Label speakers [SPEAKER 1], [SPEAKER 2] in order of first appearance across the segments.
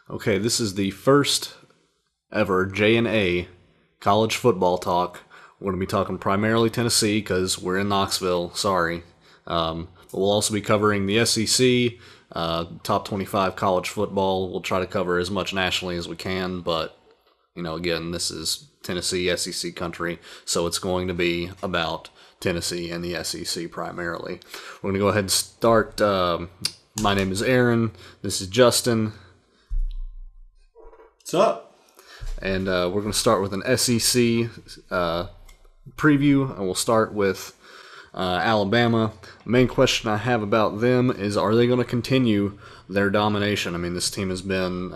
[SPEAKER 1] Okay, this is the first ever J&A college football talk. We're going to be talking primarily Tennessee because we're in Knoxville. Sorry. But we'll also be covering the SEC, top 25 college football. We'll try to cover as much nationally as we can, but, again, this is Tennessee, SEC country, so it's going to be about Tennessee and the SEC primarily. We're going to go ahead and start. My name is Aaron. This is Justin.
[SPEAKER 2] What's up?
[SPEAKER 1] And we're going to start with an SEC preview, and we'll start with Alabama. The main question I have about them is, are they going to continue their domination? I mean, this team has been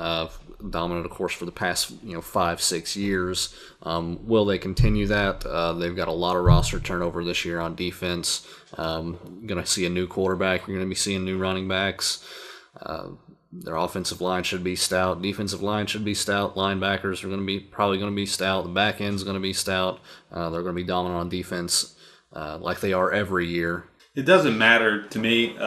[SPEAKER 1] dominant, of course, for the past 5-6 years. Will they continue that? They've got a lot of roster turnover this year on defense. Going to see a new quarterback. You're going to be seeing new running backs. Their offensive line should be stout. Defensive line should be stout. Linebackers are probably going to be stout. The back end's going to be stout. They're going to be dominant on defense like they are every year.
[SPEAKER 2] It doesn't matter to me.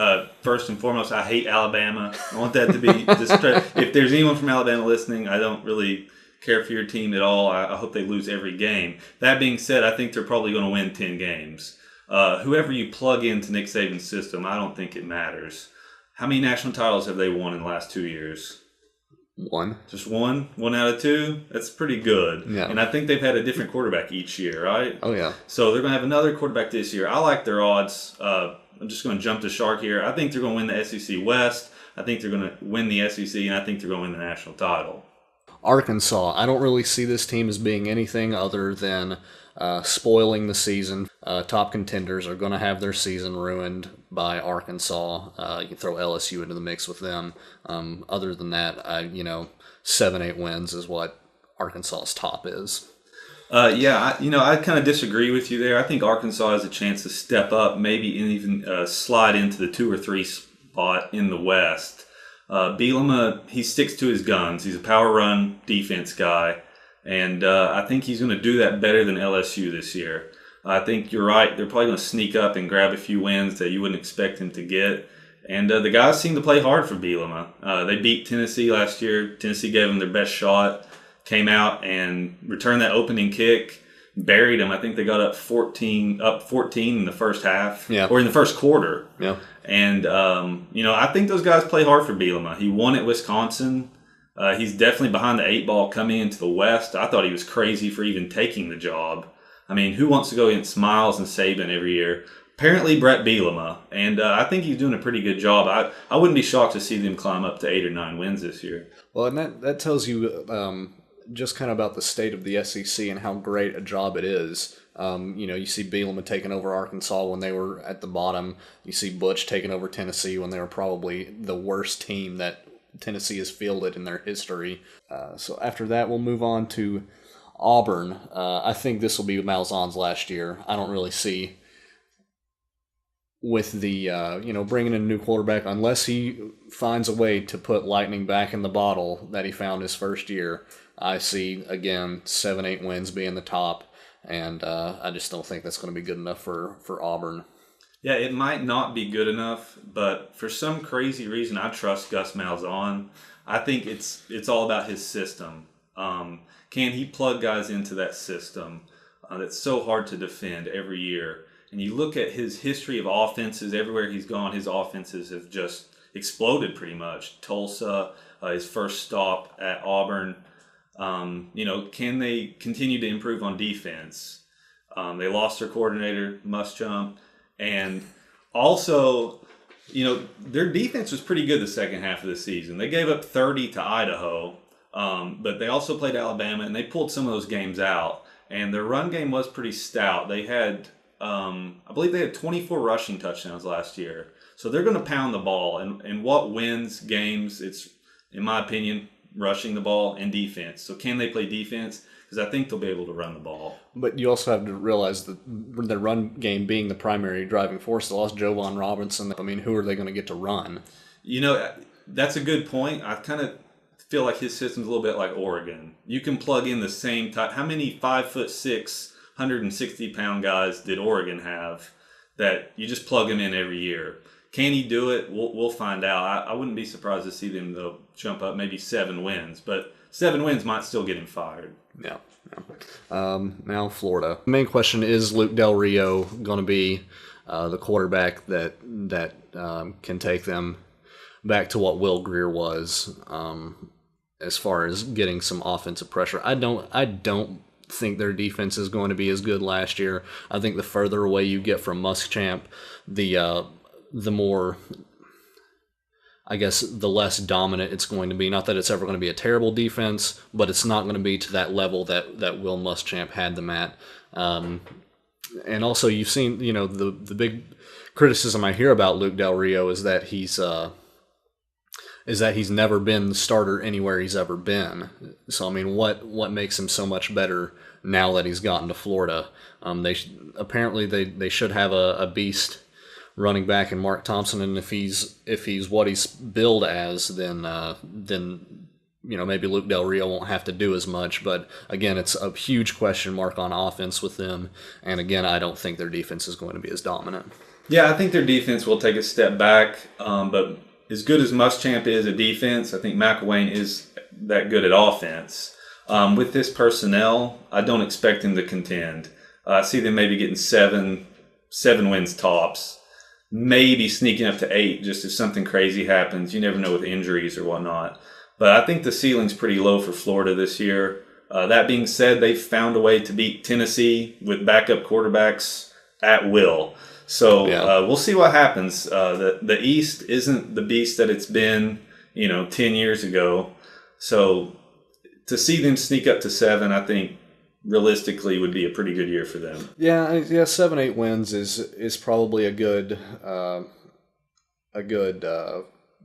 [SPEAKER 2] First and foremost, I hate Alabama. I want that to be if there's anyone from Alabama listening, I don't really care for your team at all. I hope they lose every game. That being said, I think they're probably going to win 10 games. Whoever you plug into Nick Saban's system, I don't think it matters. How many national titles have they won in the last 2 years?
[SPEAKER 1] One.
[SPEAKER 2] Just one? 1 out of 2? That's pretty good.
[SPEAKER 1] Yeah.
[SPEAKER 2] And I think they've had a different quarterback each year, right?
[SPEAKER 1] Oh, yeah.
[SPEAKER 2] So they're going to have another quarterback this year. I like their odds. I'm just going to jump the shark here. I think they're going to win the SEC West. I think they're going to win the SEC, and I think they're going to win the national title.
[SPEAKER 1] Arkansas. I don't really see this team as being anything other than spoiling the season. Top contenders are going to have their season ruined by Arkansas. You can throw LSU into the mix with them. Other than that, 7-8 wins is what Arkansas's top is.
[SPEAKER 2] I kind of disagree with you there. I think Arkansas has a chance to step up, maybe even slide into the 2 or 3 spot in the West. Bielema, he sticks to his guns. He's a power run defense guy. And I think he's going to do that better than LSU this year. I think you're right. They're probably going to sneak up and grab a few wins that you wouldn't expect him to get. And the guys seem to play hard for Bielema. They beat Tennessee last year. Tennessee gave them their best shot, came out and returned that opening kick, buried them. I think they got up 14 in the first half, or in the first quarter.
[SPEAKER 1] Yeah.
[SPEAKER 2] And, I think those guys play hard for Bielema. He won at Wisconsin. He's definitely behind the 8 ball coming into the West. I thought he was crazy for even taking the job. I mean, who wants to go against Miles and Saban every year? Apparently, Brett Bielema. And I think he's doing a pretty good job. I wouldn't be shocked to see them climb up to 8 or 9 wins this year.
[SPEAKER 1] Well, and that tells you just kind of about the state of the SEC and how great a job it is. You see Bielema taking over Arkansas when they were at the bottom. You see Butch taking over Tennessee when they were probably the worst team that Tennessee has fielded in their history. So after that, we'll move on to Auburn. I think this will be Malzahn's last year. I don't really see with the, bringing in a new quarterback, unless he finds a way to put lightning back in the bottle that he found his first year. I see, again, 7-8 wins being the top, and I just don't think that's going to be good enough for Auburn.
[SPEAKER 2] Yeah, it might not be good enough, but for some crazy reason, I trust Gus Malzahn. I think it's all about his system. Can he plug guys into that system that's so hard to defend every year? And you look at his history of offenses, everywhere he's gone, his offenses have just exploded pretty much. Tulsa, his first stop at Auburn. Can they continue to improve on defense? They lost their coordinator, Muschamp. And also, their defense was pretty good the second half of the season. They gave up 30 to Idaho, but they also played Alabama, and they pulled some of those games out. And their run game was pretty stout. They had, I believe they had 24 rushing touchdowns last year. So they're going to pound the ball. And what wins games, it's, in my opinion, rushing the ball and defense. So can they play defense? Because I think they'll be able to run the ball.
[SPEAKER 1] But you also have to realize that the run game being the primary driving force, they lost Jovan Robinson. I mean, who are they going to get to run?
[SPEAKER 2] That's a good point. I kind of feel like his system's a little bit like Oregon. You can plug in the same type. How many 5'6", 160-pound guys did Oregon have that you just plug them in every year? Can he do it? We'll find out. I wouldn't be surprised to see them though jump up maybe 7 wins, but 7 wins might still get him fired.
[SPEAKER 1] Yeah. Now Florida. The main question is Luke Del Rio going to be the quarterback that can take them back to what Will Grier was as far as getting some offensive pressure. I don't think their defense is going to be as good last year. I think the further away you get from Muschamp, the more, I guess, the less dominant it's going to be. Not that it's ever going to be a terrible defense, but it's not going to be to that level that Will Muschamp had them at. And also, you've seen, the big criticism I hear about Luke Del Rio is that he's never been the starter anywhere he's ever been. So, I mean, what makes him so much better now that he's gotten to Florida? They should have a beast running back in Mark Thompson, and if he's what he's billed as, then maybe Luke Del Rio won't have to do as much. But again, it's a huge question mark on offense with them, and again, I don't think their defense is going to be as dominant.
[SPEAKER 2] Yeah, I think their defense will take a step back, but as good as Muschamp is at defense, I think McElwain is that good at offense. With this personnel, I don't expect him to contend. I see them maybe getting seven wins tops. Maybe sneaking up to 8 just if something crazy happens. You never know with injuries or whatnot. But I think the ceiling's pretty low for Florida this year. That being said, they've found a way to beat Tennessee with backup quarterbacks at will. So we'll see what happens. The East isn't the beast that it's been, 10 years ago. So to see them sneak up to 7, I think realistically would be a pretty good year for them.
[SPEAKER 1] Yeah, 7-8 wins is probably a good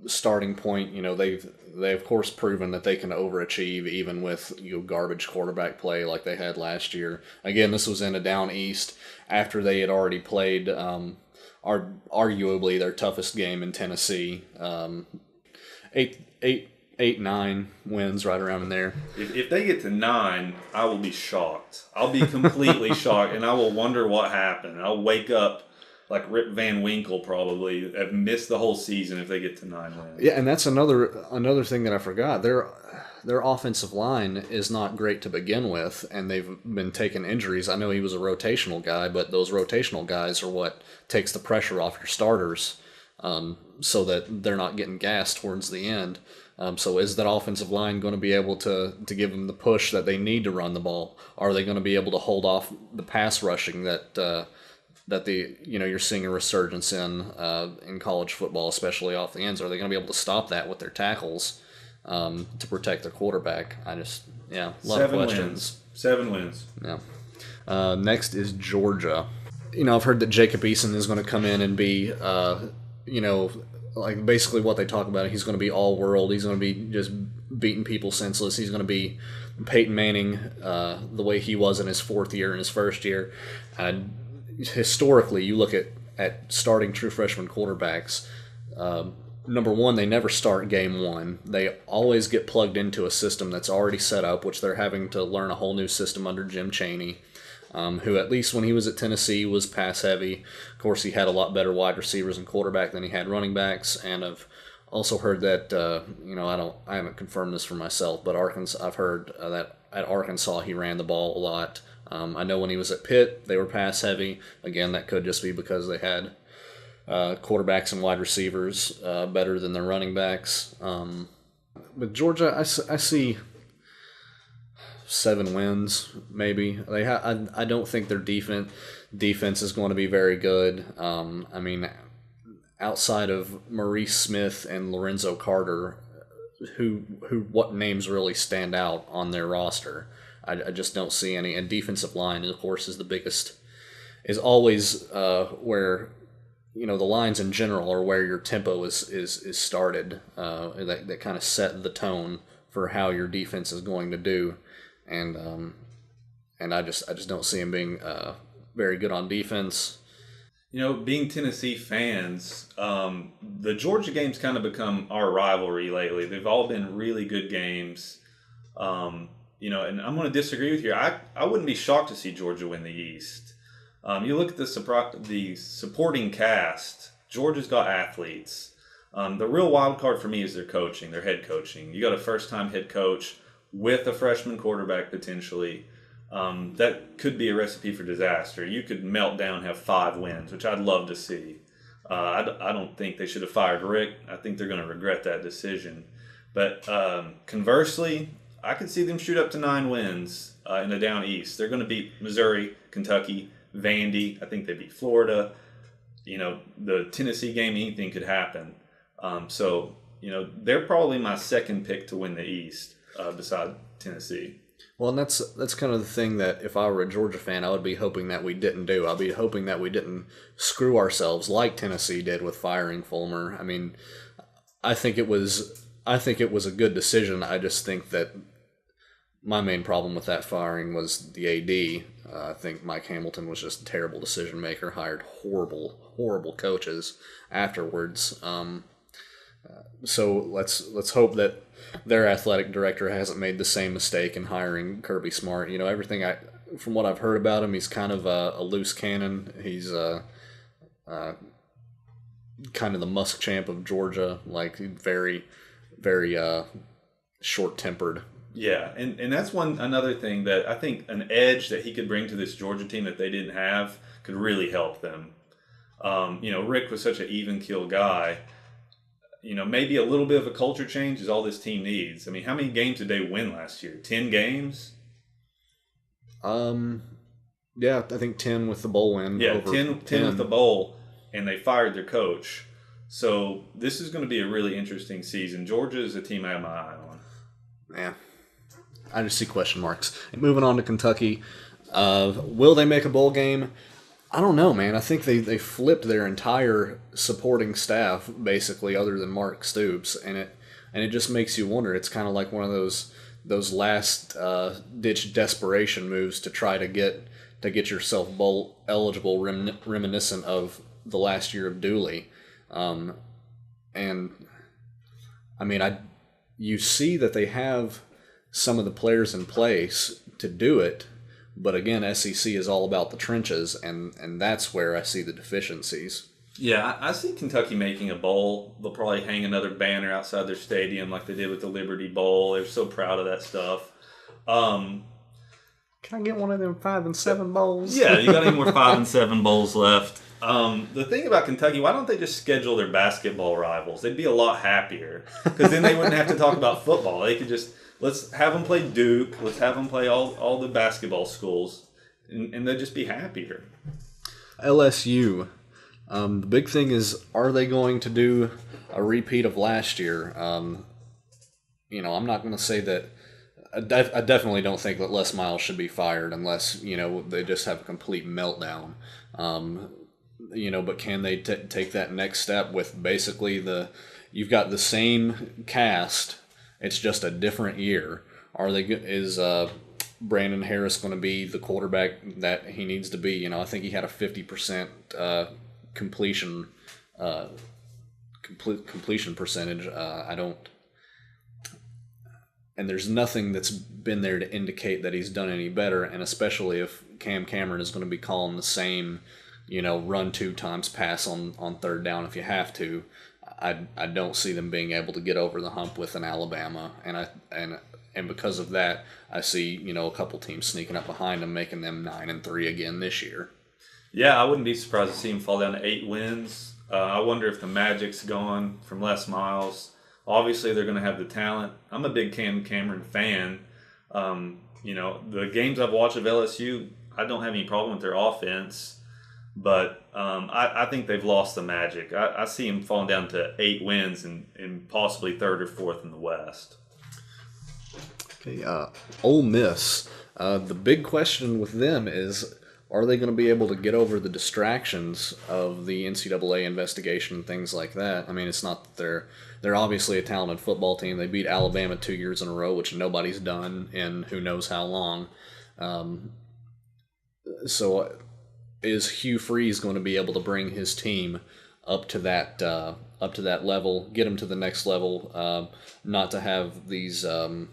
[SPEAKER 1] starting point. They've of course proven that they can overachieve even with garbage quarterback play like they had last year. Again, this was in a down East after they had already played arguably their toughest game in Tennessee. 8-9 wins right around in there.
[SPEAKER 2] If they get to 9, I will be shocked. I'll be completely shocked, and I will wonder what happened. I'll wake up like Rip Van Winkle probably, have missed the whole season if they get to 9 wins.
[SPEAKER 1] Yeah, and that's another thing that I forgot. Their offensive line is not great to begin with, and they've been taking injuries. I know he was a rotational guy, but those rotational guys are what takes the pressure off your starters, so that they're not getting gassed towards the end. So is that offensive line going to be able to give them the push that they need to run the ball? Are they going to be able to hold off the pass rushing that you're seeing a resurgence in college football, especially off the ends? Are they going to be able to stop that with their tackles to protect their quarterback? A lot of questions.
[SPEAKER 2] 7 wins.
[SPEAKER 1] Yeah. Next is Georgia. I've heard that Jacob Eason is going to come in and be, like basically what they talk about. He's going to be all world. He's going to be just beating people senseless. He's going to be Peyton Manning the way he was in his 4th year and his 1st year. Historically, you look at starting true freshman quarterbacks, number one, they never start game 1. They always get plugged into a system that's already set up, which they're having to learn a whole new system under Jim Chaney, who at least when he was at Tennessee was pass heavy. Of course, he had a lot better wide receivers and quarterback than he had running backs, and I've also heard that I haven't confirmed this for myself, but I've heard that at Arkansas he ran the ball a lot. I know when he was at Pitt, they were pass heavy. Again, that could just be because they had quarterbacks and wide receivers better than their running backs. With Georgia, I see 7 wins, maybe. I don't think their defense is going to be very good. Outside of Maurice Smith and Lorenzo Carter, what names really stand out on their roster? I just don't see any. And defensive line, of course, is the biggest. Is always where the lines in general are where your tempo is started. That kind of set the tone for how your defense is going to do, and I just don't see them being very good on defense.
[SPEAKER 2] Being Tennessee fans, the Georgia games kind of become our rivalry lately. They've all been really good games. And I'm going to disagree with you. I wouldn't be shocked to see Georgia win the East. You look at the supporting cast, Georgia's got athletes. The real wild card for me is their coaching, their head coaching. You got a first-time head coach with a freshman quarterback potentially. That could be a recipe for disaster. You could melt down, have 5 wins, which I'd love to see. I don't think they should have fired Rick. I think they're going to regret that decision. But conversely, I could see them shoot up to 9 wins in the Down East. They're going to beat Missouri, Kentucky, Vandy. I think they beat Florida. The Tennessee game, anything could happen. So they're probably my second pick to win the East beside Tennessee.
[SPEAKER 1] Well, and that's kind of the thing that if I were a Georgia fan, I would be hoping that we didn't do. I'd be hoping that we didn't screw ourselves like Tennessee did with firing Fulmer. I mean, I think it was a good decision. I just think that my main problem with that firing was the AD. I think Mike Hamilton was just a terrible decision maker. Hired horrible coaches afterwards. So let's hope that their athletic director hasn't made the same mistake in hiring Kirby Smart. Everything from what I've heard about him, he's kind of a loose cannon. He's kind of the Muschamp of Georgia, like very, very short-tempered.
[SPEAKER 2] Yeah, and that's another thing that I think an edge that he could bring to this Georgia team that they didn't have could really help them. Rick was such an even-keel guy. Maybe a little bit of a culture change is all this team needs. I mean, how many games did they win last year? 10 games?
[SPEAKER 1] Yeah, I think 10 with the bowl win.
[SPEAKER 2] Yeah, 10 with the bowl, and they fired their coach. So this is going to be a really interesting season. Georgia is a team I have my eye on.
[SPEAKER 1] Yeah. I just see question marks. And moving on to Kentucky, will they make a bowl game? I don't know, man. I think they flipped their entire supporting staff, basically, other than Mark Stoops, and it just makes you wonder. It's kind of like one of those last ditch desperation moves to try to get yourself bowl eligible, reminiscent of the last year of Dooley, and I mean, you see that they have some of the players in place to do it. But again, SEC is all about the trenches, and that's where I see the deficiencies.
[SPEAKER 2] Yeah, I see Kentucky making a bowl. They'll probably hang another banner outside their stadium like they did with the Liberty Bowl. They're so proud of that stuff.
[SPEAKER 1] Can I get one of them 5 and 7 bowls?
[SPEAKER 2] Yeah, you got any more 5 and 7 bowls left? The thing about Kentucky, why don't they just schedule their basketball rivals? They'd be a lot happier because then they wouldn't have to talk about football. They could just... Let's have them play Duke. Let's have them play all the basketball schools, and they'll just be happier.
[SPEAKER 1] LSU. The big thing is, are they going to do a repeat of last year? I'm not going to say that. I definitely don't think that Les Miles should be fired unless they just have a complete meltdown. But can they take that next step with basically you've got the same cast. It's just a different year. Is Brandon Harris going to be the quarterback that he needs to be? I think he had a 50% completion percentage. And there's nothing that's been there to indicate that he's done any better. And especially if Cam Cameron is going to be calling the same, run 2 times, pass on third down if you have to. I don't see them being able to get over the hump with an Alabama, and because of that, I see a couple teams sneaking up behind them, making them 9-3 again this year.
[SPEAKER 2] Yeah, I wouldn't be surprised to see them fall down to 8 wins. I wonder if the magic's gone from Les Miles. Obviously, they're going to have the talent. I'm a big Cam Cameron fan. The games I've watched of LSU, I don't have any problem with their offense. But I think they've lost the magic. I see them falling down to 8 wins and possibly 3rd or 4th in the West.
[SPEAKER 1] Okay, Ole Miss. The big question with them is, are they going to be able to get over the distractions of the NCAA investigation and things like that? I mean, it's not that they're obviously a talented football team. They beat Alabama 2 years in a row, which nobody's done in who knows how long. Is Hugh Freeze going to be able to bring his team up to that level, get them to the next level, not to have these? You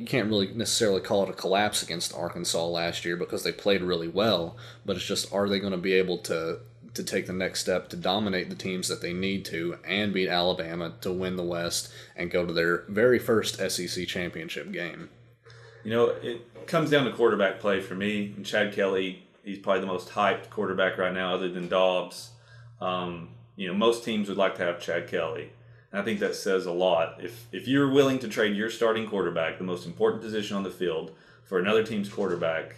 [SPEAKER 1] can't really necessarily call it a collapse against Arkansas last year because they played really well, but it's just, are they going to be able to to take the next step to dominate the teams that they need to and beat Alabama to win the West and go to their very first SEC championship game.
[SPEAKER 2] It comes down to quarterback play for me. And Chad Kelly, he's probably the most hyped quarterback right now other than Dobbs. Most teams would like to have Chad Kelly. And I think that says a lot. If you're willing to trade your starting quarterback, the most important position on the field, for another team's quarterback,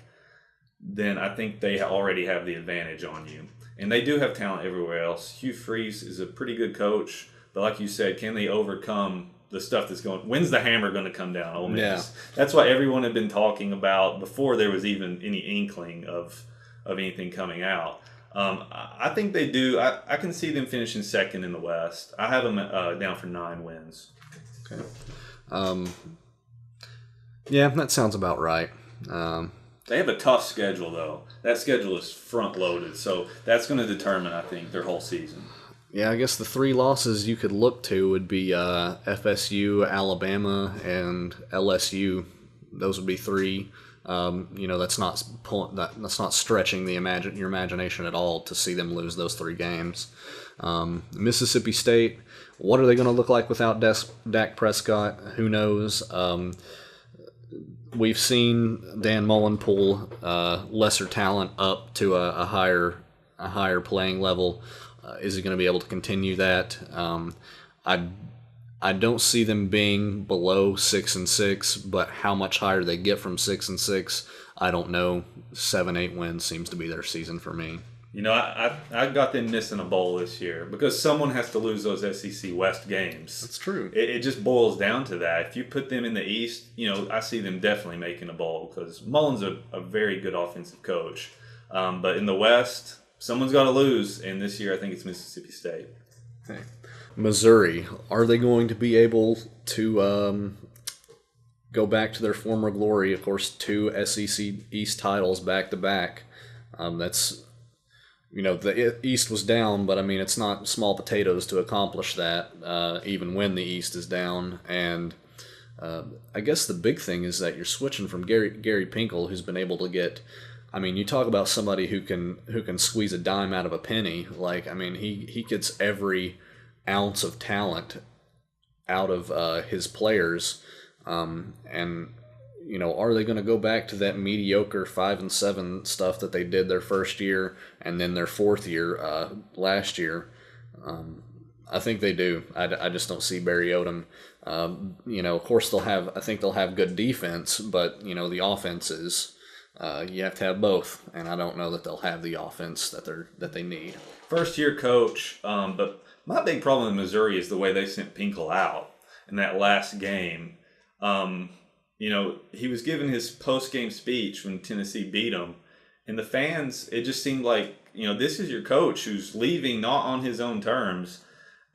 [SPEAKER 2] then I think they already have the advantage on you. And they do have talent everywhere else. Hugh Freeze is a pretty good coach, but like you said, can they overcome the stuff that's going? When's the hammer going to come down, Ole Miss?
[SPEAKER 1] Yeah.
[SPEAKER 2] That's what everyone had been talking about before there was even any inkling of anything coming out. I think they do. I can see them finishing second in the West. I have them down for 9 wins.
[SPEAKER 1] Okay. Yeah, that sounds about right.
[SPEAKER 2] They have a tough schedule, though. That schedule is front-loaded, so that's going to determine, I think, their whole season.
[SPEAKER 1] Yeah, I guess the 3 losses you could look to would be FSU, Alabama, and LSU. Those would be 3. That's not stretching your imagination at all to see them lose those 3 games. Mississippi State, what are they going to look like without Dak Prescott? Who knows? We've seen Dan Mullen pull lesser talent up to a higher playing level. Is he going to be able to continue that? I don't see them being below 6-6, but how much higher they get from 6-6, I don't know. 7-8 wins seems to be their season for me.
[SPEAKER 2] I got them missing a bowl this year because someone has to lose those SEC West games.
[SPEAKER 1] That's true.
[SPEAKER 2] It just boils down to that. If you put them in the East, I see them definitely making a bowl because Mullen's a very good offensive coach. But in the West, someone's got to lose, and this year I think it's Mississippi State.
[SPEAKER 1] Okay. Missouri, are they going to be able to go back to their former glory? Of course, 2 SEC East titles back to back. That's, the East was down, but I mean, it's not small potatoes to accomplish that, even when the East is down. And I guess the big thing is that you're switching from Gary Pinkel, who's been able to get. I mean, you talk about somebody who can squeeze a dime out of a penny. He gets every ounce of talent out of his players, and are they going to go back to that mediocre 5-7 stuff that they did their first year and then their 4th year last year? I think they do. I just don't see Barry Odom. Of course I think they'll have good defense, but the offense is. You have to have both, and I don't know that they'll have the offense that they need.
[SPEAKER 2] First-year coach, but my big problem in Missouri is the way they sent Pinkel out in that last game. He was giving his post-game speech when Tennessee beat him, and the fans, it just seemed like, this is your coach who's leaving not on his own terms,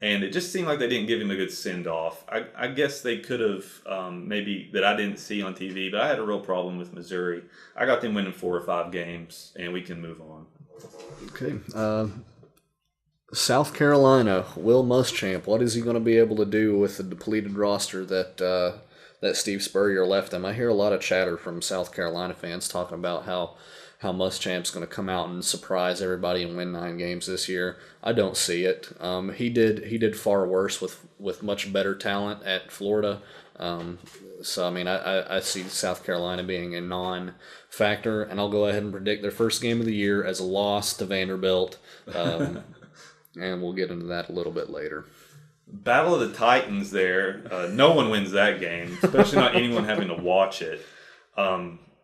[SPEAKER 2] and it just seemed like they didn't give him a good send-off. I guess they could have, maybe, that I didn't see on TV, but I had a real problem with Missouri. I got them winning 4 or 5 games, and we can move on.
[SPEAKER 1] Okay. South Carolina, Will Muschamp, what is he going to be able to do with the depleted roster that Steve Spurrier left him? I hear a lot of chatter from South Carolina fans talking about how Muschamp's going to come out and surprise everybody and win 9 games this year. I don't see it. He did far worse with much better talent at Florida. So, I mean, I see South Carolina being a non-factor, and I'll go ahead and predict their first game of the year as a loss to Vanderbilt. And we'll get into that a little bit later.
[SPEAKER 2] Battle of the Titans there. No one wins that game, especially not anyone having to watch it.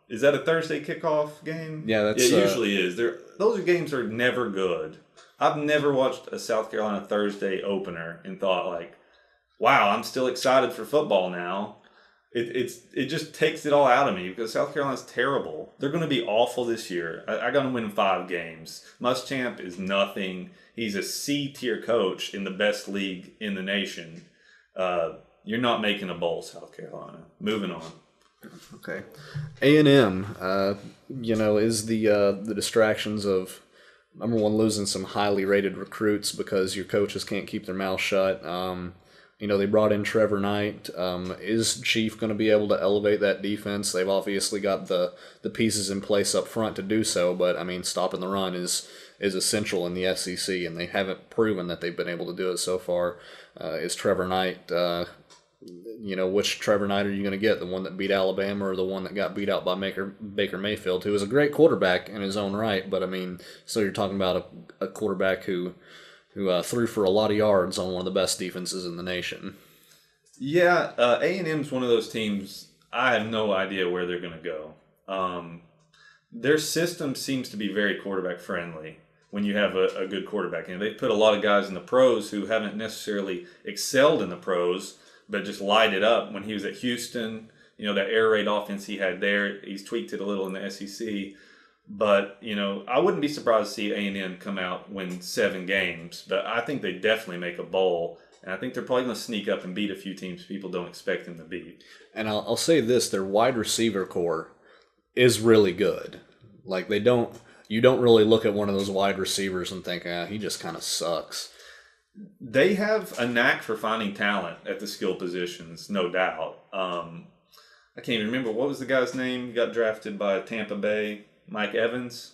[SPEAKER 2] Is that a Thursday kickoff game?
[SPEAKER 1] Yeah,
[SPEAKER 2] it usually is. Those games are never good. I've never watched a South Carolina Thursday opener and thought wow, I'm still excited for football now. It just takes it all out of me because South Carolina's terrible. They're going to be awful this year. I got to win 5 games. Muschamp is nothing. He's a C-tier coach in the best league in the nation. You're not making a bowl, South Carolina. Moving on.
[SPEAKER 1] Okay. A&M, is the distractions of, number one, losing some highly rated recruits because your coaches can't keep their mouth shut. They brought in Trevor Knight. Is Chief going to be able to elevate that defense? They've obviously got the pieces in place up front to do so, but, I mean, stopping the run is is essential in the SEC, and they haven't proven that they've been able to do it so far. Is Trevor Knight? Which Trevor Knight are you going to get? The one that beat Alabama or the one that got beat out by Baker Mayfield, who is a great quarterback in his own right, but I mean, so you're talking about a quarterback who threw for a lot of yards on one of the best defenses in the nation.
[SPEAKER 2] Yeah, A&M's one of those teams, I have no idea where they're going to go. Their system seems to be very quarterback friendly when you have a good quarterback. And they've put a lot of guys in the pros who haven't necessarily excelled in the pros, but just light it up. When he was at Houston, that air raid offense he had there, he's tweaked it a little in the SEC. But, I wouldn't be surprised to see A&M come out, win 7 games. But I think they definitely make a bowl. And I think they're probably going to sneak up and beat a few teams people don't expect them to beat.
[SPEAKER 1] And I'll say this, their wide receiver core is really good. Like, you don't really look at one of those wide receivers and think, he just kind of sucks.
[SPEAKER 2] They have a knack for finding talent at the skill positions, no doubt. I can't even remember. What was the guy's name? He got drafted by Tampa Bay. Mike Evans?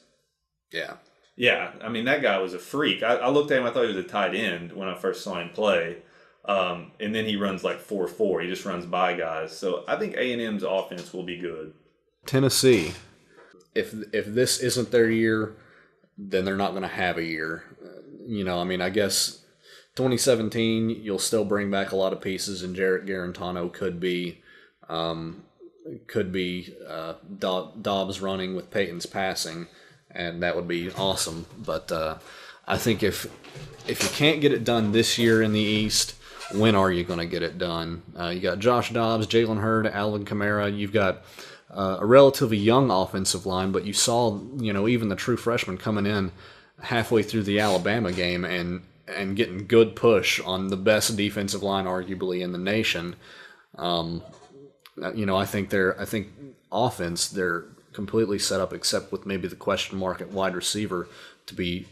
[SPEAKER 1] Yeah.
[SPEAKER 2] Yeah, I mean, that guy was a freak. I looked at him, I thought he was a tight end when I first saw him play. And then he runs like 4.4. He just runs by guys. So I think A&M's offense will be good.
[SPEAKER 1] Tennessee, if this isn't their year, then they're not going to have a year. I guess 2017, you'll still bring back a lot of pieces, and Jarrett Garantano could be Dobbs running with Peyton's passing, and that would be awesome. But I think if you can't get it done this year in the East, when are you going to get it done? You got Josh Dobbs, Jalen Hurd, Alvin Kamara. You've got a relatively young offensive line, but you saw even the true freshmen coming in halfway through the Alabama game and getting good push on the best defensive line arguably in the nation. I think offense, they're completely set up except with maybe the question mark at wide receiver to be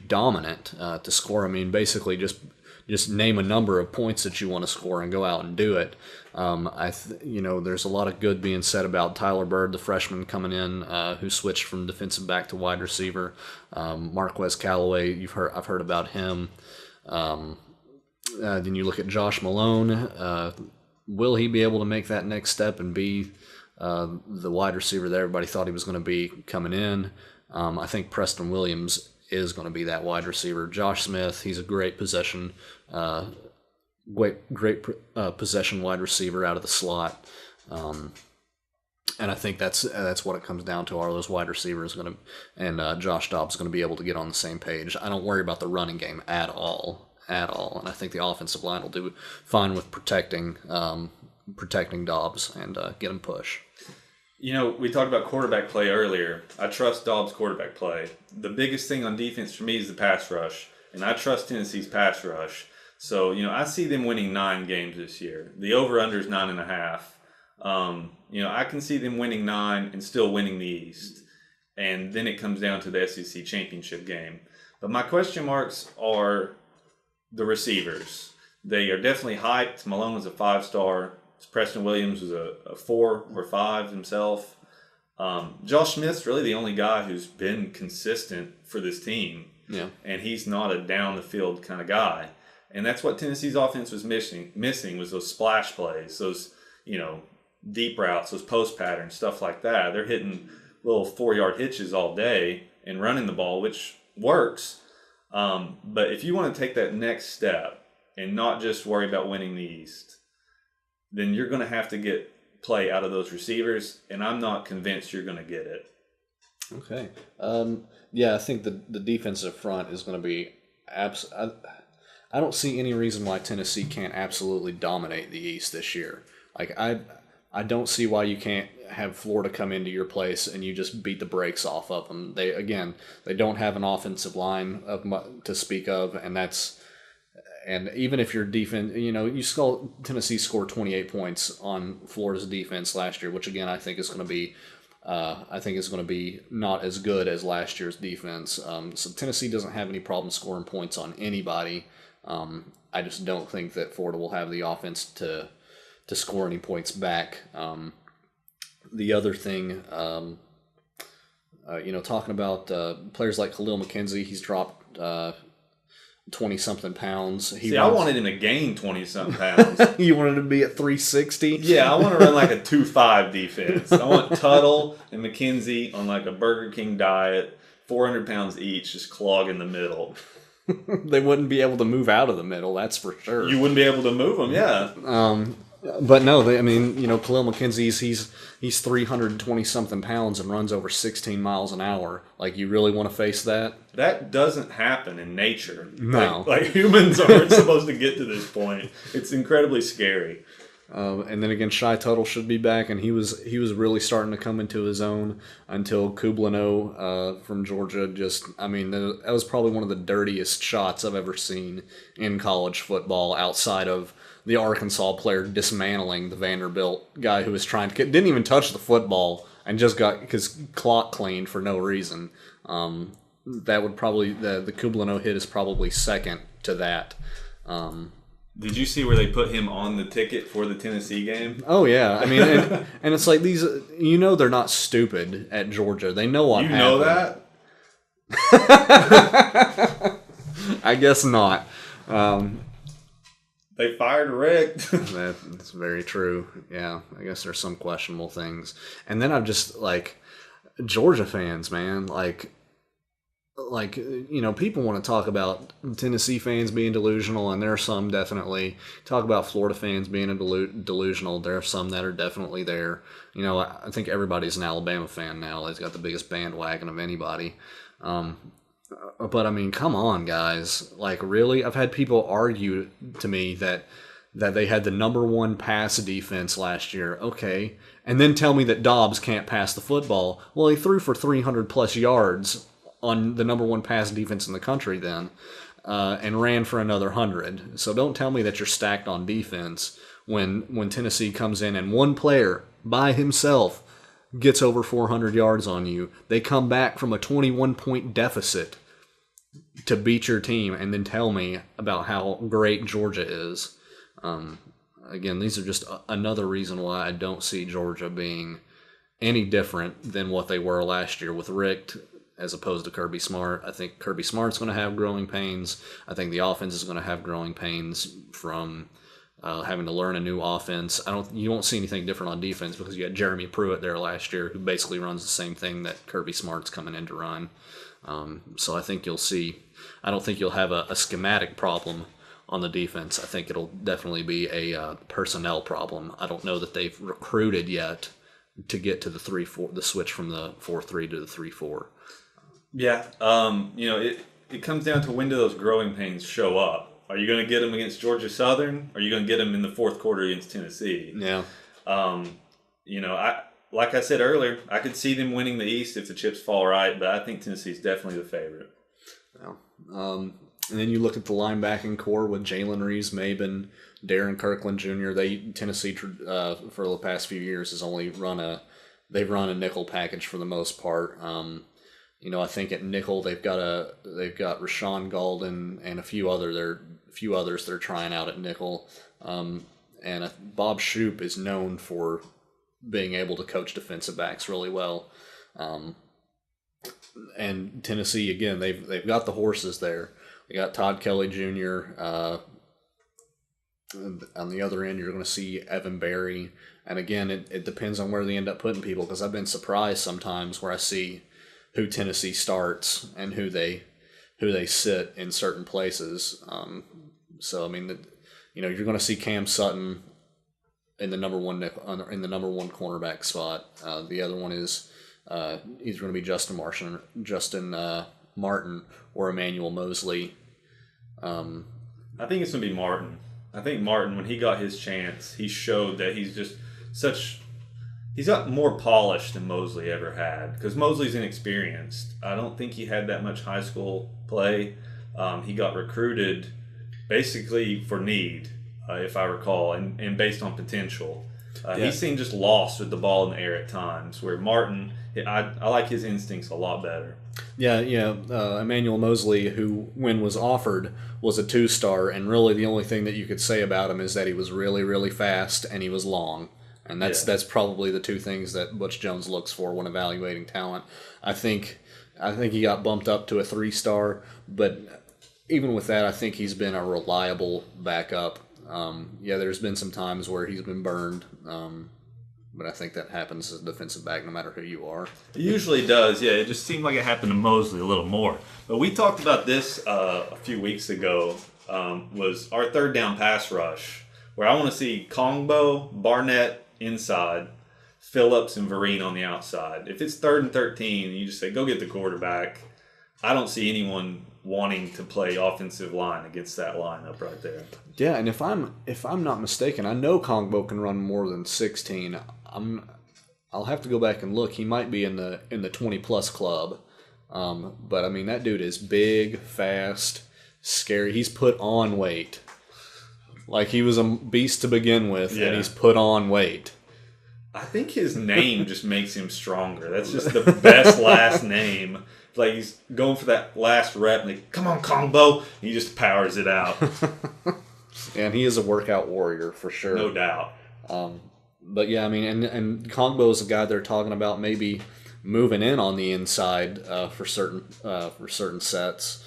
[SPEAKER 1] dominant, to score. I mean, basically just name a number of points that you want to score and go out and do it. There's a lot of good being said about Tyler Bird, the freshman coming in, who switched from defensive back to wide receiver. Marquez Callaway, I've heard about him. Then you look at Josh Malone. Will he be able to make that next step and be the wide receiver that everybody thought he was going to be coming in? I think Preston Williams is going to be that wide receiver. Josh Smith, he's a great possession, possession wide receiver out of the slot, and I think that's what it comes down to. Are those wide receivers going to, and Josh Dobbs going to be able to get on the same page? I don't worry about the running game at all, and I think the offensive line will do fine with protecting Dobbs and get him push.
[SPEAKER 2] We talked about quarterback play earlier. I trust Dobbs' quarterback play. The biggest thing on defense for me is the pass rush, and I trust Tennessee's pass rush. So, I see them winning 9 games this year. The over-under is 9.5. I can see them winning 9 and still winning the East. And then it comes down to the SEC championship game. But my question marks are the receivers. They are definitely hyped. Malone was a 5-star. Preston Williams was a 4 or 5 himself. Josh Smith's really the only guy who's been consistent for this team.
[SPEAKER 1] Yeah. And
[SPEAKER 2] he's not a down-the-field kind of guy. And that's what Tennessee's offense was missing was those splash plays, those, deep routes, those post patterns, stuff like that. They're hitting little 4-yard hitches all day and running the ball, which works. But if you want to take that next step and not just worry about winning the East, then you're going to have to get play out of those receivers, and I'm not convinced you're going to get it.
[SPEAKER 1] Okay. I think the defensive front is going to be I don't see any reason why Tennessee can't absolutely dominate the East this year. Like, I don't see why you can't have Florida come into your place and you just beat the brakes off of them. They don't have an offensive line to speak of, and even if your defense, Tennessee scored 28 points on Florida's defense last year, which again I think is going to be not as good as last year's defense. So Tennessee doesn't have any problem scoring points on anybody. I just don't think that Florida will have the offense to score any points back. The other thing, talking about players like Khalil McKenzie, he's dropped 20-something pounds.
[SPEAKER 2] I wanted him to gain 20-something pounds.
[SPEAKER 1] You wanted him to be at 360?
[SPEAKER 2] Yeah, I want to run like a 2-5 defense. I want Tuttle and McKenzie on like a Burger King diet, 400 pounds each, just clogging the middle.
[SPEAKER 1] They wouldn't be able to move out of the middle, that's for sure.
[SPEAKER 2] You wouldn't be able to move them, yeah.
[SPEAKER 1] But no, Khalil McKenzie's he's 320-something pounds and runs over 16 miles an hour. Like, you really want to face that?
[SPEAKER 2] That doesn't happen in nature.
[SPEAKER 1] No.
[SPEAKER 2] Like humans aren't supposed to get to this point. It's incredibly scary.
[SPEAKER 1] And then again, Shai Tuttle should be back, and he was really starting to come into his own until Kublano from Georgia that was probably one of the dirtiest shots I've ever seen in college football outside of the Arkansas player dismantling the Vanderbilt guy who was didn't even touch the football and just got his clock cleaned for no reason. That would probably, the Kublano hit is probably second to that.
[SPEAKER 2] Did you see where they put him on the ticket for the Tennessee game?
[SPEAKER 1] Oh, yeah. I mean, and it's like these, they're not stupid at Georgia. They know what happened.
[SPEAKER 2] You know that?
[SPEAKER 1] I guess not.
[SPEAKER 2] They fired Rick.
[SPEAKER 1] That's very true. Yeah, I guess there's some questionable things. And then I'm just Georgia fans, man, people want to talk about Tennessee fans being delusional, and there are some definitely. Talk about Florida fans being delusional. There are some that are definitely there. I think everybody's an Alabama fan now. They've got the biggest bandwagon of anybody. But I mean, come on, guys. Really? I've had people argue to me that they had the number one pass defense last year. Okay. And then tell me that Dobbs can't pass the football. Well, he threw for 300 plus yards on the number one pass defense in the country then, and ran for another 100. So don't tell me that you're stacked on defense when Tennessee comes in and one player by himself gets over 400 yards on you. They come back from a 21-point deficit to beat your team and then tell me about how great Georgia is. Again, these are just another reason why I don't see Georgia being any different than what they were last year with Richt as opposed to Kirby Smart. I think Kirby Smart's going to have growing pains. I think the offense is going to have growing pains from having to learn a new offense. You won't see anything different on defense because you had Jeremy Pruitt there last year who basically runs the same thing that Kirby Smart's coming in to run. So I think you'll see. I don't think you'll have a schematic problem on the defense. I think it'll definitely be a personnel problem. I don't know that they've recruited yet to get to the 3-4, the switch from the 4-3 to the 3-4.
[SPEAKER 2] Yeah, it comes down to when do those growing pains show up. Are you going to get them against Georgia Southern? Or are you going to get them in the fourth quarter against Tennessee?
[SPEAKER 1] Yeah.
[SPEAKER 2] Like I said earlier, I could see them winning the East if the chips fall right, but I think Tennessee's definitely the favorite.
[SPEAKER 1] Yeah. And then you look at the linebacking core with Jalen Reeves-Maben, Darren Kirkland Jr. Tennessee for the past few years has only run a nickel package for the most part. I think at nickel they've got Rashawn Golden and a few others they're trying out at nickel. And Bob Shoop is known for being able to coach defensive backs really well. And Tennessee, again, they've got the horses there. They got Todd Kelly Jr. On the other end, you're going to see Evan Berry. And again, it depends on where they end up putting people, because I've been surprised sometimes where I see who Tennessee starts and who they sit in certain places. So I mean, you're going to see Cam Sutton in the number one cornerback spot. The other one is either going to be Justin Martin or Emmanuel Mosley.
[SPEAKER 2] I think it's going to be Martin. I think Martin, when he got his chance, he showed that he's just he's got more polish than Mosley ever had, because Mosley's inexperienced. I don't think he had that much high school play. He got recruited basically for need, if I recall, and based on potential. He seemed just lost with the ball in the air at times, where Martin, I like his instincts a lot better.
[SPEAKER 1] Yeah. Emmanuel Mosley, who when was offered, was a 2-star, and really the only thing that you could say about him is that he was really, really fast and he was long. and that's probably the two things that Butch Jones looks for when evaluating talent. I think he got bumped up to a 3-star, but even with that, I think he's been a reliable backup. There's been some times where he's been burned, but I think that happens as a defensive back no matter who you are.
[SPEAKER 2] It usually does, yeah. It just seemed like it happened to Mosley a little more. But we talked about this a few weeks ago, was our third down pass rush, where I want to see Kongbo, Barnett inside, Phillips, and Vereen on the outside. If it's 3rd and 13, you just say, go get the quarterback. I don't see anyone wanting to play offensive line against that lineup right there.
[SPEAKER 1] Yeah, and if I'm not mistaken, I know Kongbo can run more than 16. I'll have to go back and look. He might be in the 20+ club. But I mean, that dude is big, fast, scary. He's put on weight. Like, he was a beast to begin with, and he's put on weight.
[SPEAKER 2] I think his name just makes him stronger. That's just the best last name. Like, he's going for that last rep, and like, come on, Kongbo. He just powers it out.
[SPEAKER 1] And he is a workout warrior for sure.
[SPEAKER 2] No doubt.
[SPEAKER 1] But yeah, I mean, and Kongbo is a guy they're talking about maybe moving in on the inside for certain sets.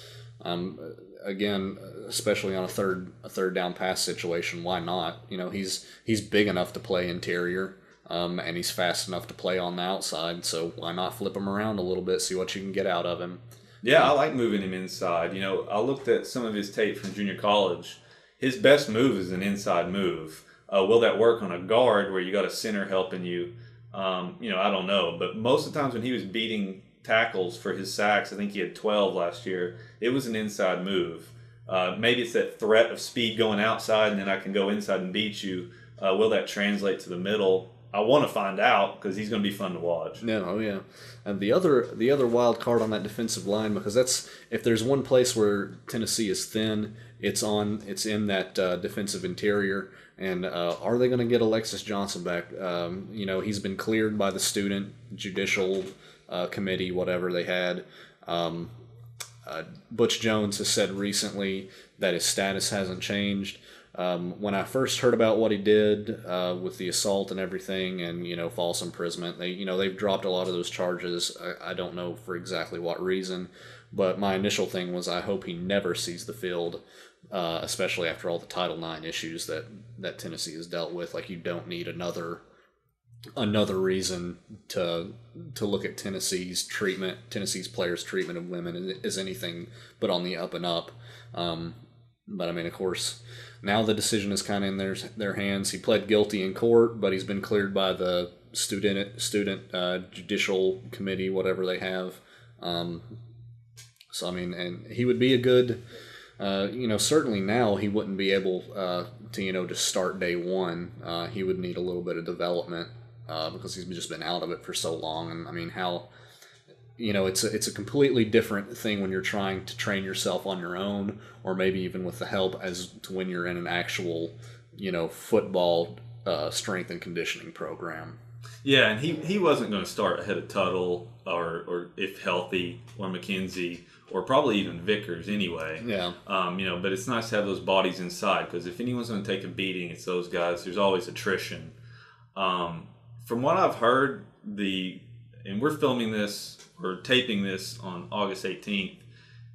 [SPEAKER 1] Again, especially on a third down pass situation, why not? You know, he's big enough to play interior. And he's fast enough to play on the outside, so why not flip him around a little bit, see what you can get out of him.
[SPEAKER 2] Yeah, I like moving him inside. You know, I looked at some of his tape from junior college. His best move is an inside move. Will that work on a guard where you got a center helping you? I don't know. But most of the times when he was beating tackles for his sacks, I think he had 12 last year, it was an inside move. Maybe it's that threat of speed going outside and then I can go inside and beat you. Will that translate to the middle? I want to find out because he's going to be fun to watch.
[SPEAKER 1] Yeah. And the other wild card on that defensive line, because that's, if there's one place where Tennessee is thin, it's in that defensive interior. And are they going to get Alexis Johnson back? He's been cleared by the student judicial committee, whatever they had. Butch Jones has said recently that his status hasn't changed. When I first heard about what he did with the assault and everything, and false imprisonment, they've dropped a lot of those charges. I don't know for exactly what reason, but my initial thing was I hope he never sees the field, especially after all the Title IX issues that Tennessee has dealt with. Like, you don't need another reason to look at Tennessee's players' treatment of women as anything but on the up and up. But I mean, of course, now the decision is kind of in their hands. He pled guilty in court, but he's been cleared by the student judicial committee, whatever they have. So I mean, and he would be a good, certainly now he wouldn't be able to just start day one. He would need a little bit of development because he's just been out of it for so long. And I mean, how. It's a completely different thing when you're trying to train yourself on your own, or maybe even with the help, as to when you're in an actual, football strength and conditioning program.
[SPEAKER 2] Yeah, and he wasn't going to start ahead of Tuttle or if healthy, or McKenzie, or probably even Vickers anyway.
[SPEAKER 1] Yeah.
[SPEAKER 2] But it's nice to have those bodies inside, because if anyone's going to take a beating, it's those guys. There's always attrition. From what I've heard, and we're filming this, or taping this on August 18th,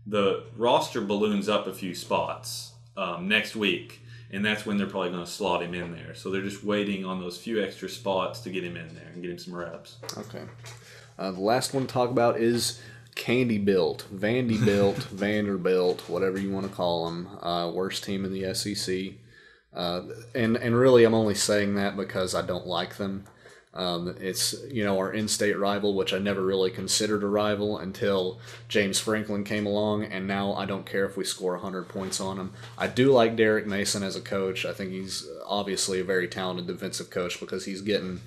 [SPEAKER 2] the roster balloons up a few spots next week, and that's when they're probably going to slot him in there. So they're just waiting on those few extra spots to get him in there and get him some reps.
[SPEAKER 1] Okay. The last one to talk about is Vanderbilt, whatever you want to call them. Worst team in the SEC. And really, I'm only saying that because I don't like them. It's, our in-state rival, which I never really considered a rival until James Franklin came along, and now I don't care if we score 100 points on him. I do like Derek Mason as a coach. I think he's obviously a very talented defensive coach, because he's getting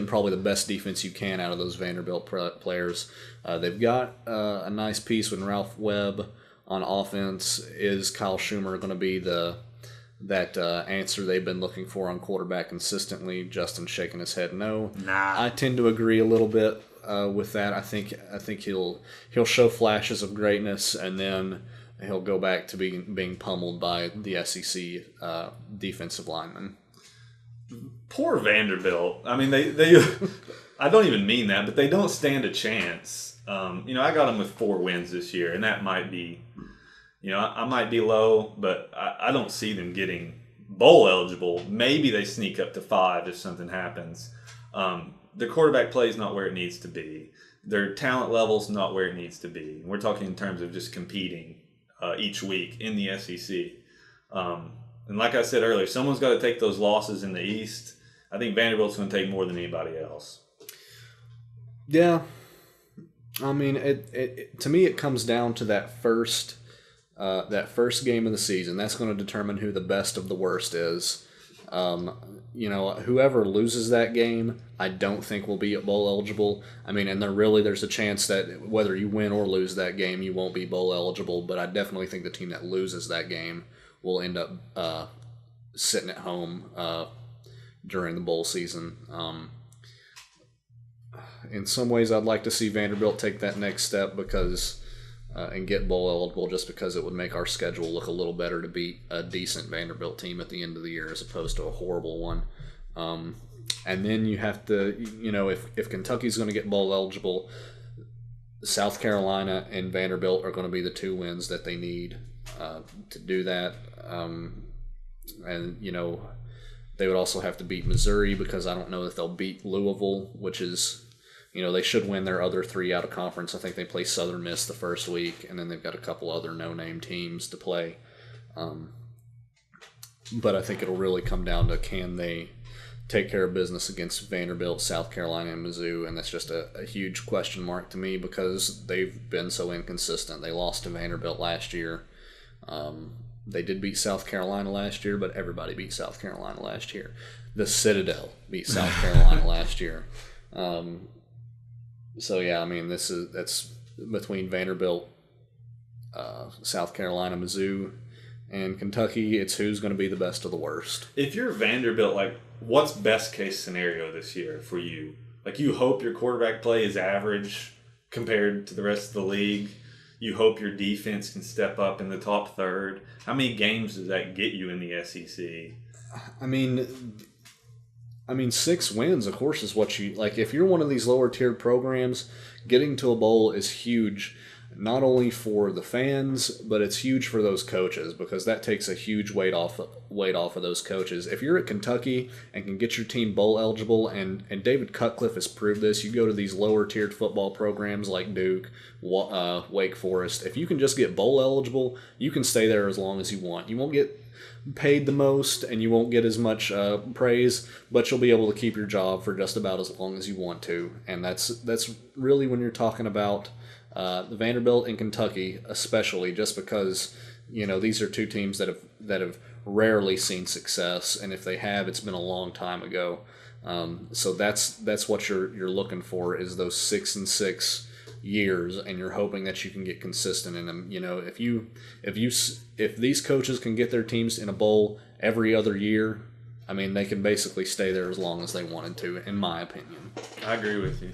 [SPEAKER 1] probably the best defense you can out of those Vanderbilt players. They've got a nice piece with Ralph Webb on offense. Is Kyle Schumer going to be that answer they've been looking for on quarterback consistently? Justin's shaking his head no.
[SPEAKER 2] Nah.
[SPEAKER 1] I tend to agree a little bit with that. I think he'll show flashes of greatness, and then he'll go back to being pummeled by the SEC defensive linemen.
[SPEAKER 2] Poor Vanderbilt. I mean, they I don't even mean that, but they don't stand a chance. I got them with 4 wins this year, and that might be, I might be low, but I don't see them getting bowl eligible. Maybe they sneak up to 5 if something happens. Their quarterback play is not where it needs to be. Their talent level's not where it needs to be. We're talking in terms of just competing each week in the SEC. And like I said earlier, someone's got to take those losses in the East. I think Vanderbilt's going to take more than anybody else.
[SPEAKER 1] Yeah. I mean, it to me, it comes down to that first game of the season. That's going to determine who the best of the worst is. Whoever loses that game, I don't think will be bowl eligible. I mean, and there's a chance that whether you win or lose that game, you won't be bowl eligible. But I definitely think the team that loses that game will end up sitting at home during the bowl season. In some ways, I'd like to see Vanderbilt take that next step because and get bowl eligible, just because it would make our schedule look a little better to beat a decent Vanderbilt team at the end of the year as opposed to a horrible one. And then you have to, if Kentucky's going to get bowl eligible, South Carolina and Vanderbilt are going to be the 2 wins that they need to do that. And they would also have to beat Missouri, because I don't know if they'll beat Louisville, which is, they should win their other 3 out of conference. I think they play Southern Miss the first week, and then they've got a couple other no-name teams to play. But I think it'll really come down to, can they take care of business against Vanderbilt, South Carolina, and Mizzou, and that's just a huge question mark to me because they've been so inconsistent. They lost to Vanderbilt last year. They did beat South Carolina last year, but everybody beat South Carolina last year. The Citadel beat South Carolina last year. So yeah, I mean, that's between Vanderbilt, South Carolina, Mizzou, and Kentucky. It's who's going to be the best of the worst.
[SPEAKER 2] If you're Vanderbilt, what's best case scenario this year for you? You hope your quarterback play is average compared to the rest of the league. You hope your defense can step up in the top third. How many games does that get you in the SEC?
[SPEAKER 1] I mean, 6 wins, of course, is what you like. If you're one of these lower tiered programs, getting to a bowl is huge, not only for the fans, but it's huge for those coaches, because that takes a huge weight off of those coaches. If you're at Kentucky and can get your team bowl eligible, and David Cutcliffe has proved this, you go to these lower tiered football programs like Duke, Wake Forest. If you can just get bowl eligible, you can stay there as long as you want. You won't get paid the most, and you won't get as much praise, but you'll be able to keep your job for just about as long as you want to. And that's really when you're talking about the Vanderbilt and Kentucky, especially, just because these are 2 teams that have rarely seen success, and if they have, it's been a long time ago. So that's what you're looking for, is those 6-6 years, and you're hoping that you can get consistent in them. If these coaches can get their teams in a bowl every other year, I mean, they can basically stay there as long as they wanted to, in my opinion.
[SPEAKER 2] I agree with you.